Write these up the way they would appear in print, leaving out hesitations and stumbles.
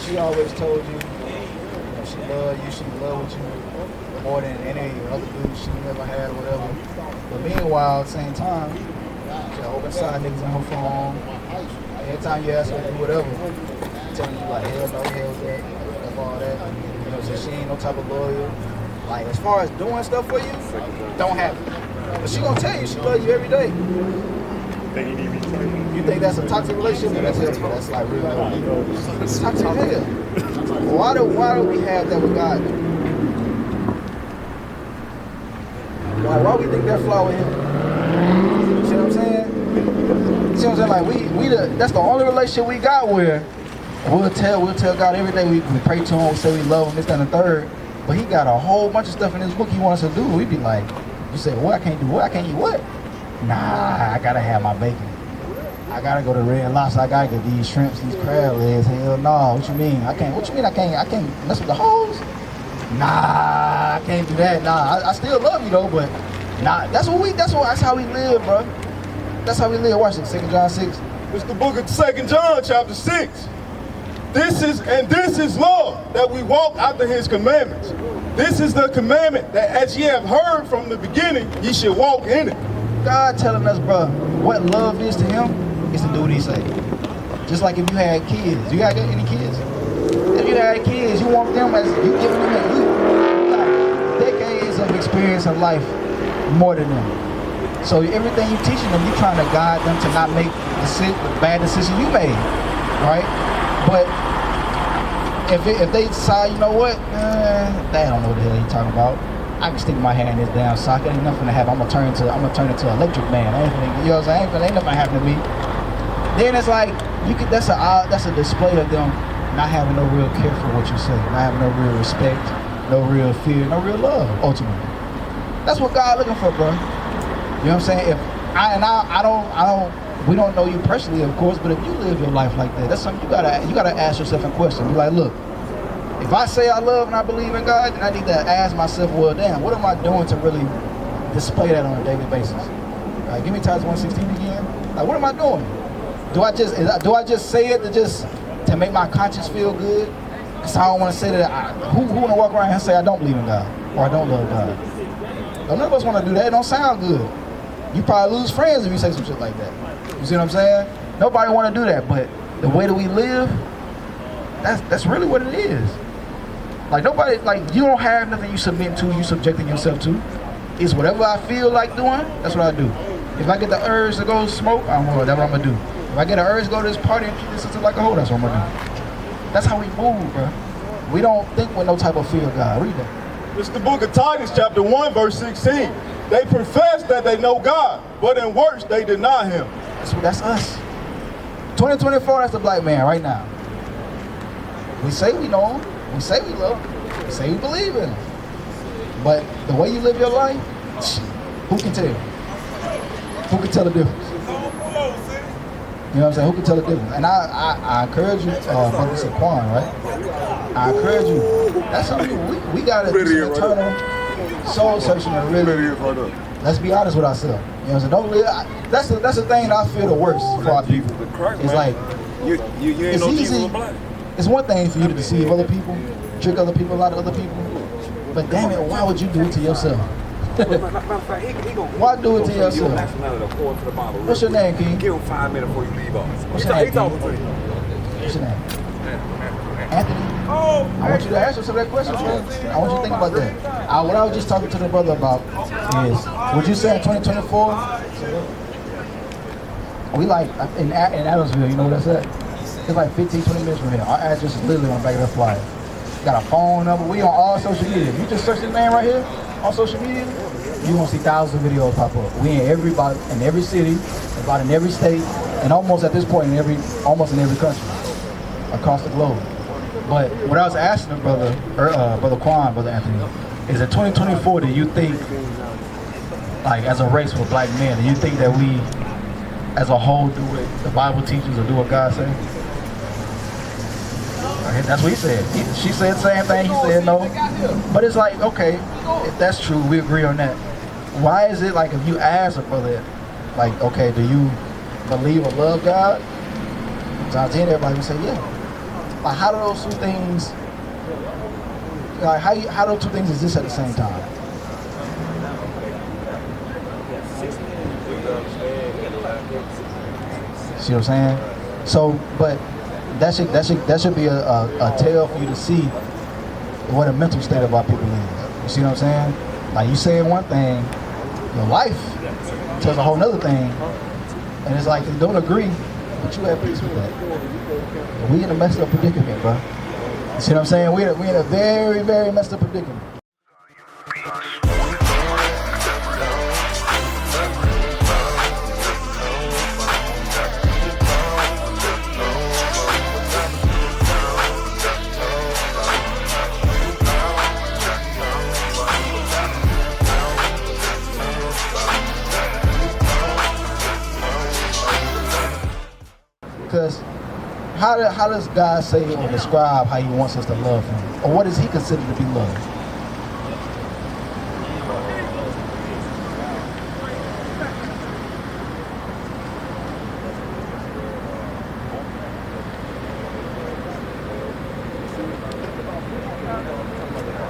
she always told you, she loved you, she loved with you more than any other dude she never had or whatever. But meanwhile, at the same time, she had open side niggas on her phone. Every time you ask her to do whatever, telling you like, hell no, hell that, all that. You know, so she ain't no type of loyal. Like, as far as doing stuff for you, don't have it. But she gonna tell you she love you every day. You think that's a toxic relationship? Then that's healthy. That's like real love. It's toxic hell. Why do we have that with God? Why we think that flaw with him? You see what I'm saying? You see what I'm saying? Like that's the only relationship we got where we'll tell God every day we pray to him, we say we love him, this, that, and the third. But he got a whole bunch of stuff in his book he wants us to do. We be like, you say, well, I can't do what? I can't eat what? Nah, I gotta have my bacon. I gotta go to Red Lobster. I gotta get these shrimps, these crab legs. Hell no. What you mean? I can't. What you mean? I can't mess with the hoes? Nah, I can't do that. Nah, I still love you though, but nah. That's how we live, bro. That's how we live. Watch it. 2 John 6. It's the book of 2 John, chapter 6. This is love, that we walk after his commandments. This is the commandment that as ye have heard from the beginning, ye should walk in it. God telling us, bro, what love is to him is to do what he say. Just like if you had kids. You got any kids? If you had kids, you want them as you giving them like decades of experience of life more than them. So everything you teaching them, you trying to guide them to not make the bad decision you made, right? But if they decide, you know what, they don't know what the hell you talking about. I can stick my hand in this damn socket. Ain't nothing to happen. I'm gonna turn into an electric man. You know what I'm saying? Ain't nothing happen to me. Then it's like that's a display of them not having no real care for what you say, not having no real respect, no real fear, no real love. Ultimately, that's what God looking for, bro. You know what I'm saying? We don't know you personally, of course, but if you live your life like that, that's something you gotta ask yourself a question. Be like, look, if I say I love and I believe in God, then I need to ask myself, well, damn, what am I doing to really display that on a daily basis? Right, give me Titus 1:16 again. Like, what am I doing? Do I just say it to make my conscience feel good? Because I don't want to say that. Who want to walk around here and say I don't believe in God or I don't love God? None of us want to do that. It don't sound good. You probably lose friends if you say some shit like that. You see what I'm saying? Nobody want to do that, but the way that we live, that's really what it is. Like nobody, like you don't have nothing you submit to, you subjecting yourself to. It's whatever I feel like doing, that's what I do. If I get the urge to go smoke, that's what I'm gonna do. If I get an urge to go to this party and treat this sister like a hoe, that's what I'm gonna do. That's how we move, bro. We don't think with no type of fear of God. Read that. It's the book of Titus, chapter 1, verse 16. They profess that they know God, but in works they deny him. That's us. 2024, that's the black man right now. We say we know him, we say we love him, we say we believe in him. But the way you live your life, who can tell? Who can tell the difference? You know what I'm saying? Who can tell the difference? And I encourage you, Brother Saquon, right? I encourage you. That's something we gotta do some internal soul searching and really. Let's be honest with ourselves. You know what I'm saying? Don't live. That's the thing that I feel the worst for our people. It's like it's easy. It's one thing for you to deceive other people, trick other people, lie to other people. But damn it, why would you do it to yourself? Why do it to yourself? What's your name, King? Give him 5 minutes before you leave us. What's your name, King? What's your name? Anthony? I want you to ask yourself that question, man. I want you to think about that. What I was just talking to the brother about is, would you say in 2024, we like, in Adamsville, you know what that's at? It's like 15, 20 minutes from here. Our address is literally on the back of the flyer. Got a phone number. We on all social media. You just search this name right here on social media, you gonna see thousands of videos pop up. We in every city, about in every state, and almost at this point almost in every country across the globe. But what I was asking the brother Quan, Brother Anthony, is in 2024, do you think, like as a race with black men, do you think that we, as a whole, do what the Bible teaches or do what God says? That's what he said. She said the same thing, he said no. But it's like, okay, if that's true, we agree on that. Why is it like if you ask a brother, like, okay, do you believe or love God? Times 10, everybody would say, yeah. Like, how do those two things, like, how do those two things exist at the same time? See what I'm saying? So, but that should be a tale for you to see what a mental state of our people is. You see what I'm saying? Like, you saying one thing, your life tells a whole nother thing, and it's like you don't agree, but you have peace with that. We in a messed up predicament, bro. You see what I'm saying? We in a very, very messed up predicament. Because how does God say or describe how he wants us to love him? Or what does he consider to be love?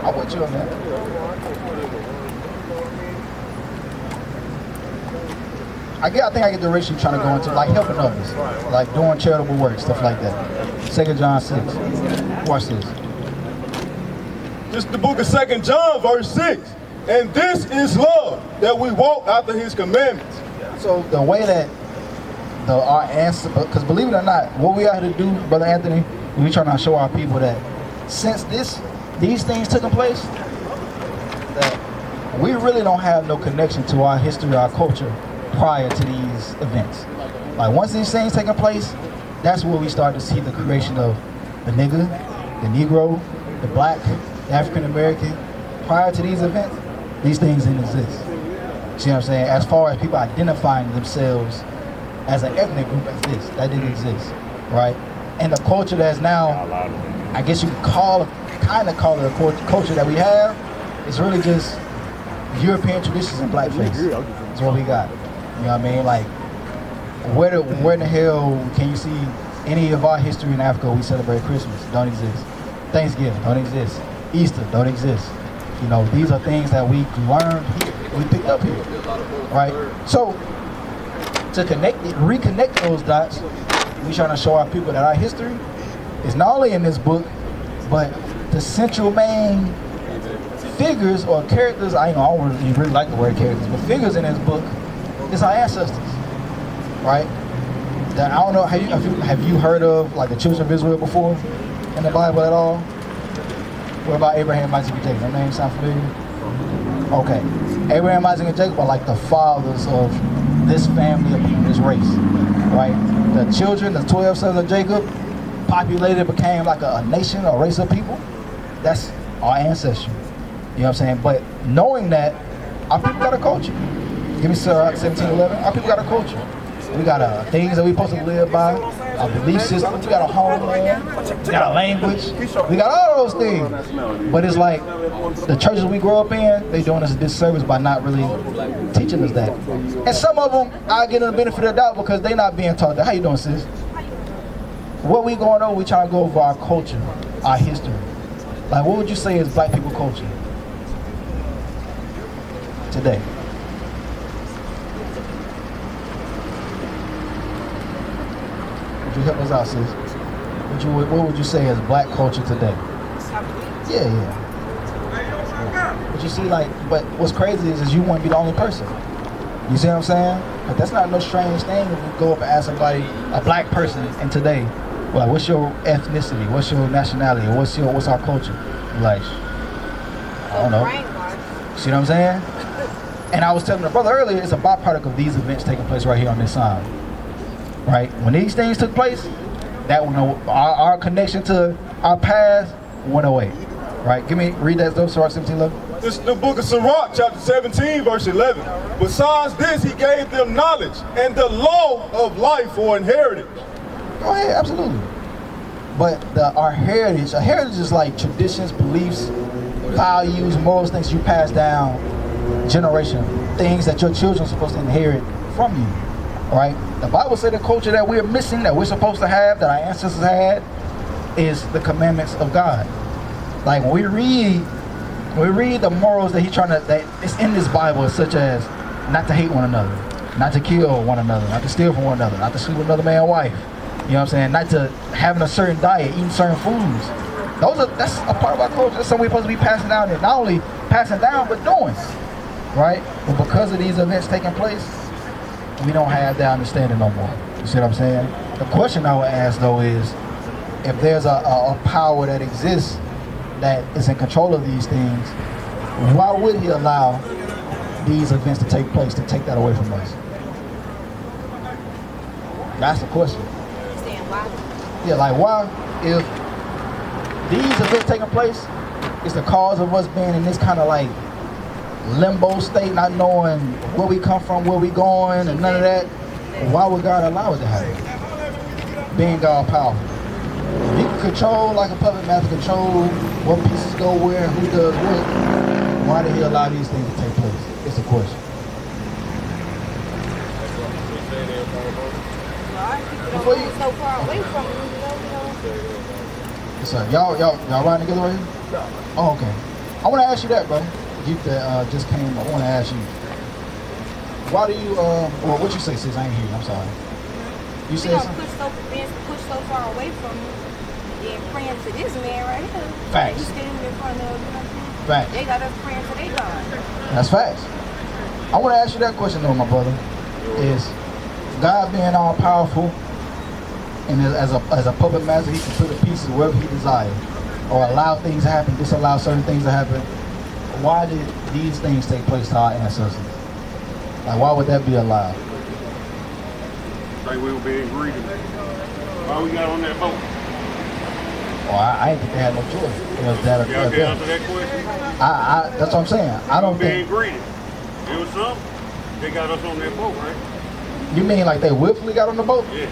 I'm with you on that. I think I get the direction you're trying to go into, like helping others, like doing charitable work, stuff like that. 2 John 6. Watch this. This is the book of 2 John, verse 6. And this is love, that we walk after his commandments. So the way that our answer, because believe it or not, what we got to do, Brother Anthony, we're trying to show our people that since these things took place, that we really don't have no connection to our history, our culture, prior to these events. Like once these things taking place, that's where we start to see the creation of the nigger, the Negro, the black, the African American. Prior to these events, these things didn't exist. See what I'm saying? As far as people identifying themselves as an ethnic group as this, that didn't exist, right? And the culture that's now, I guess you could kind of call it a culture that we have, is really just European traditions and blackface. That's what we got. You know what I mean? Like, where in the hell can you see any of our history in Africa? We celebrate Christmas, don't exist. Thanksgiving, don't exist. Easter, don't exist. You know, these are things that we learned here, we picked up here, right? So, to reconnect those dots, we trying to show our people that our history is not only in this book, but the central main figures or characters, I don't really like the word characters, but figures in this book is our ancestors, right? That, I don't know, have you heard of like the children of Israel before in the Bible at all? What about Abraham, Isaac, and Jacob? Their names sound familiar? Okay. Abraham, Isaac, and Jacob are like the fathers of this family of people, this race, right? The children, the 12 sons of Jacob, populated, became like a nation, a race of people. That's our ancestry. You know what I'm saying? But knowing that, our people got a culture. Give me Sirach 17:11. Our people got a culture. We got things that we supposed to live by, a belief system, we got a homeland, we got a language, we got all those things. But it's like the churches we grow up in, they doing us a disservice by not really teaching us that. And some of them, I get the benefit of the doubt because they not being taught that. How you doing, sis? What we going over, we trying to go over our culture, our history. Like, what would you say is black people culture today? Help us out, sis. What would you say is black culture today? Yeah. But you see, like, but what's crazy is you want to be the only person. You see what I'm saying? But that's not no strange thing if you go up and ask somebody, a black person, and today, like, what's your ethnicity? What's your nationality? What's our culture? You're like, I don't know. See what I'm saying? And I was telling the brother earlier, it's a byproduct of these events taking place right here on this side. Right? When these things took place, that our connection to our past went away. Right? Read that though, Sirach 17:11. This is the book of Sirach, chapter 17, verse 11. Besides this, he gave them knowledge and the law of life for inheritance. Go ahead, absolutely. But our heritage is like traditions, beliefs, values, morals, things you pass down generation, things that your children are supposed to inherit from you. Right? The Bible said the culture that we're missing, that we're supposed to have, that our ancestors had, is the commandments of God. Like when we read the morals that that is in this Bible, such as not to hate one another, not to kill one another, not to steal from one another, not to sleep with another man's wife. You know what I'm saying? Not to having a certain diet, eating certain foods. That's a part of our culture. That's something we're supposed to be passing down, and not only passing down, but doing. Right? But because of these events taking place, we don't have that understanding no more. You see what I'm saying? The question I would ask though is, if there's a power that exists that is in control of these things, why would he allow these events to take place, to take that away from us? That's the question. Yeah, like why, if these events taking place is the cause of us being in this kind of like limbo state, not knowing where we come from, where we going, and none of that, why would God allow it to happen? Being God powerful. He can control, like a puppet master, control what pieces go where, who does what. Why did he allow these things to take place? It's a question. Before you so far away from him, Yes, sir. Y'all riding together right here? Oh, okay. I want to ask you that, bro. You that just came. I want to ask you. Why do you well, what you say, sis? I ain't hear you. I'm sorry. You said something? Push so far away from him, and praying to this man right here. Facts. He's standing in front of, you know what I'm saying? Facts. They got us praying to their God. That's facts. I want to ask you that question though, my brother. Is God being all powerful, and as a puppet master, he can put the pieces wherever he desires, or allow things to happen, disallow certain things to happen? Why did these things take place to our ancestors? Like, why would that be allowed? Like we were being greedy. Why we got on that boat? Well, I didn't think they had no choice. It was that. Y'all can answer that question? That's what I'm saying. I don't being think. greedy. It was something. They got us on that boat, right? You mean like they willfully got on the boat? Yeah.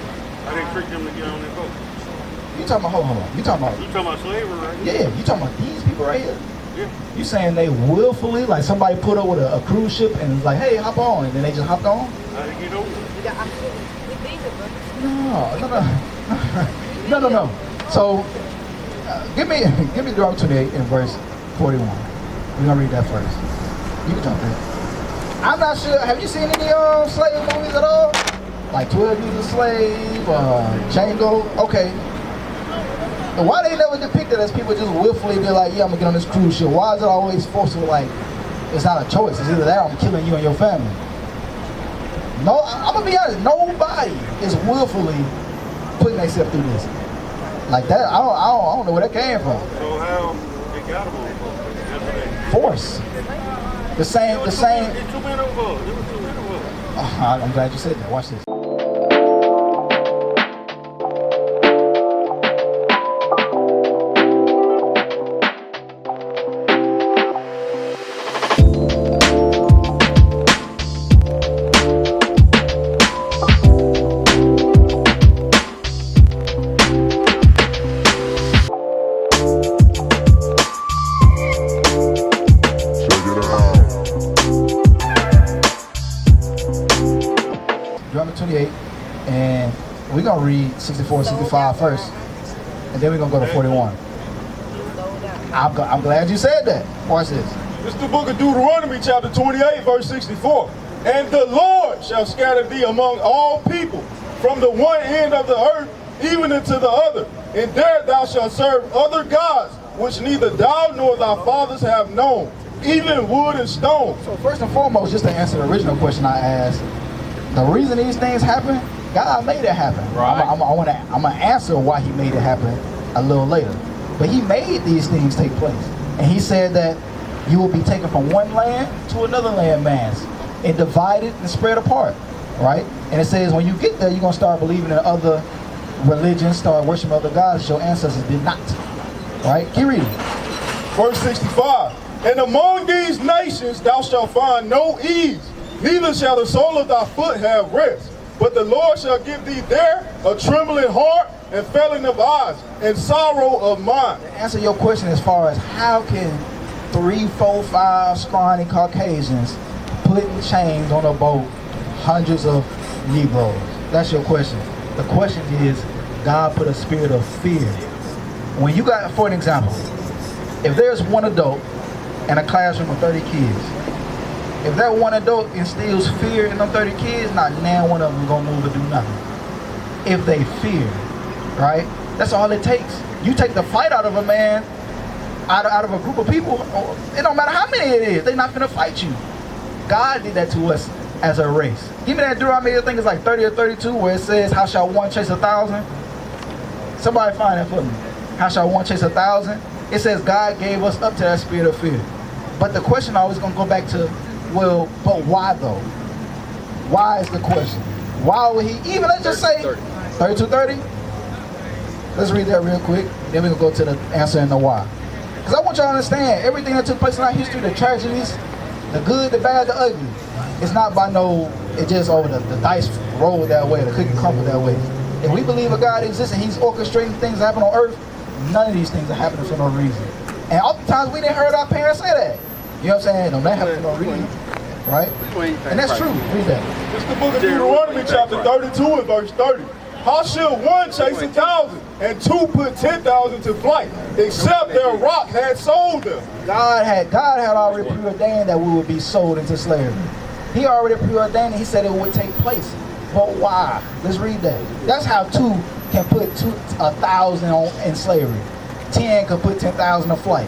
I didn't trick them to get on that boat. You talking about, hold on. You talking about slavery, right? Yeah, you talking about these people right here. Yeah. You saying they willfully, like somebody put up with a cruise ship and was like, hey, hop on, and then they just hopped on? How did you get over? No. So, give me Deuteronomy 28 in verse 41. We're gonna read that first. You can jump in. I'm not sure. Have you seen any slave movies at all? Like 12 Years a Slave, Django? Okay. Why they never depicted as people just willfully be like, yeah, I'm gonna get on this cruise ship? Why is it always forced to like, it's not a choice, it's either that or I'm killing you and your family? No, I'm gonna be honest, nobody is willfully putting themselves through this. Like that, I don't know where that came from. So how they got them on? Force. The same. It was 2 men over. It was 2 men over. I'm glad you said that. Watch this. Deuteronomy 28, and we're going to read 64 and 65 first, and then we're going to go to 41. I'm glad you said that. Watch this. This is the book of Deuteronomy, chapter 28, verse 64. And the Lord shall scatter thee among all people, from the one end of the earth even unto the other. And there thou shalt serve other gods, which neither thou nor thy fathers have known, even wood and stone. So first and foremost, just to answer the original question I asked, the reason these things happen, God made it happen. Right. I'm gonna answer why he made it happen a little later. But he made these things take place. And he said that you will be taken from one land to another land mass and divided and spread apart, right? And it says when you get there, you're gonna start believing in other religions, start worshiping other gods your ancestors did not, right? Keep reading. Verse 65. And among these nations thou shalt find no ease, neither shall the sole of thy foot have rest. But the Lord shall give thee there a trembling heart and failing of eyes and sorrow of mind. To answer your question as far as how can 3, 4, 5 scrawny Caucasians put in chains on a boat hundreds of Negroes? That's your question. The question is, God put a spirit of fear when you got, for an example, if there's one adult in a classroom of 30 kids, if that one adult instills fear in them 30 kids, not now one of them gonna move or do nothing. If they fear, right? That's all it takes. You take the fight out of a man, out of a group of people, it don't matter how many it is, they not finna fight you. God did that to us as a race. Give me that Deuteronomy, I think it's like 30 or 32, where it says, how shall one chase 1,000? Somebody find that for me. How shall one chase 1,000? It says God gave us up to that spirit of fear. But the question always gonna go back to, well, but why though? Why is the question? Why would he, even let's just say, 32:30? Let's read that real quick, then we can go to the answer and the why. Because I want y'all to understand, everything that took place in our history, the tragedies, the good, the bad, the ugly, it's not by no, it just, oh, the dice rolled that way, the cookie crumbled that way. If we believe a God exists and he's orchestrating things that happen on earth, none of these things are happening for no reason. And oftentimes we didn't heard our parents say that. You know what I'm saying? No, that happened for no reason, right? And that's true. Read that. It's the book of Deuteronomy chapter 32 and verse 30. How shall one chase 1,000 and two put 10,000 to flight, except their rock had sold them? God had already preordained that we would be sold into slavery. He already preordained it. He said it would take place. But why? Let's read that. That's how two can put 1,000 in slavery. 10 can put 10,000 to flight.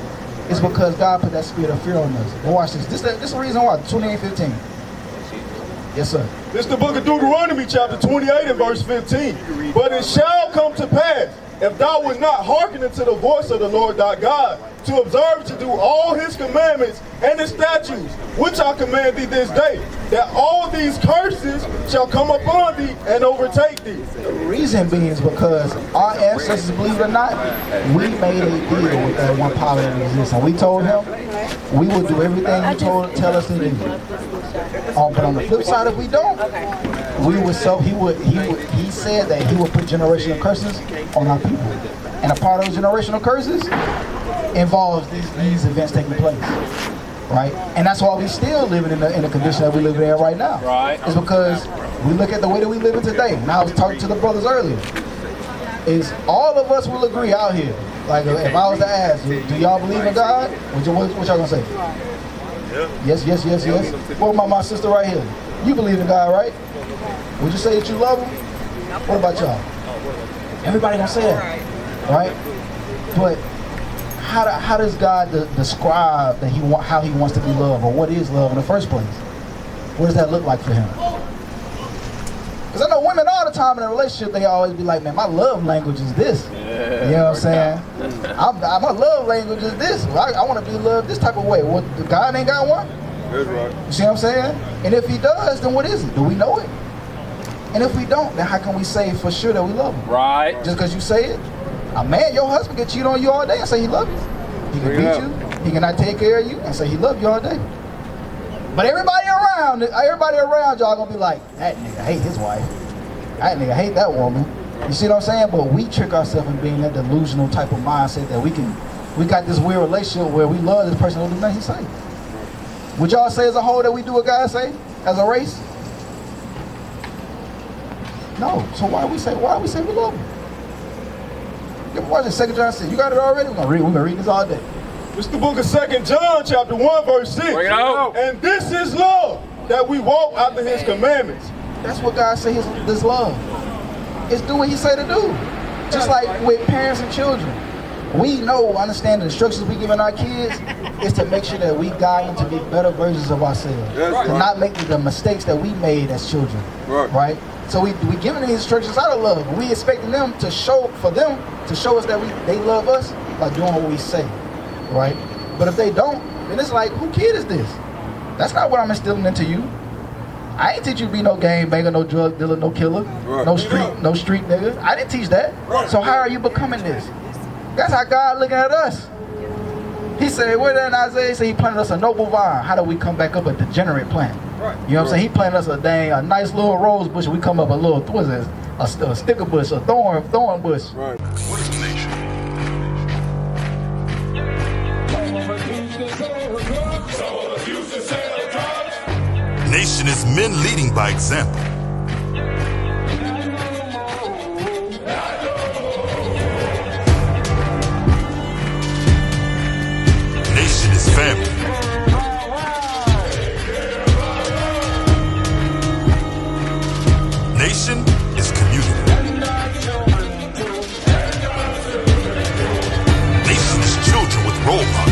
It's because God put that spirit of fear on us. But watch this. This is the reason why. 28:15. Yes, sir. This is the book of Deuteronomy chapter 28 and verse 15. But it shall come to pass, if thou wilt not hearken unto the voice of the Lord thy God, to observe to do all his commandments and his statutes, which I command thee this day, that all these curses shall come upon thee and overtake thee. The reason being is because our ancestors, believe it or not, we made a deal with that one power that exists. And we told him we would do everything he tell us to do. But on the flip side, if we don't, he said that he would put generational curses on our people. And a part of those generational curses involves these events taking place. Right? And that's why we still living in the condition that we live in right now. Right. It's because we look at the way that we live in today. And I was talking to the brothers earlier. Is all of us will agree out here. Like if I was to ask, do y'all believe in God? What y'all gonna say? Yes. What about my sister right here? You believe in God, right? Would you say that you love him? What about y'all? Everybody gonna say that, right? But how does God describe that how he wants to be loved, or what is love in the first place? What does that look like for him? Because I know women all the time in a relationship, they always be like, man, my love language is this. Yeah, you know what I'm saying? My love language is this. I want to be loved this type of way. What, God ain't got one? That's right. You see what I'm saying? And if he does, then what is it? Do we know it? And if we don't, then how can we say for sure that we love him? Right. Just because you say it? A man, your husband can cheat on you all day and say he loves you. He can beat you. He cannot take care of you and say he loves you all day. But everybody around y'all gonna be like, that nigga hate his wife. That nigga hate that woman. You see what I'm saying? But we trick ourselves in being that delusional type of mindset that we got this weird relationship where we love this person, don't do nothing he say. Would y'all say as a whole that we do what God say as a race? No. So why we say we love him? You ever watch the 2 John 6? You got it already? We're gonna read this all day. It's the book of 2 John chapter 1 verse 6. Bring it out. And this is love, that we walk after his commandments. That's what God says this love. It's do what he say to do. Just like with parents and children. We understand the instructions we giving our kids is to make sure that we guide them to be better versions of ourselves. Yes, to not make the mistakes that we made as children. Right? So we giving these instructions out of love. We expecting them to show us that they love us by doing what we say. Right? But if they don't, then it's like, who kid is this? That's not what I'm instilling into you. I ain't teach you to be no gang banger, no drug dealer, no killer, no street nigga. I didn't teach that. So how are you becoming this? That's how God looking at us. He said, where that in Isaiah? He said he planted us a noble vine. How do we come back up a degenerate plant? You know what I'm saying? He planted us a nice little rose bush. We come up a little, what is this? A sticker bush, a thorn bush. Right. What is the nation? Nation is men leading by example. Nation is community. Nation is children with role models.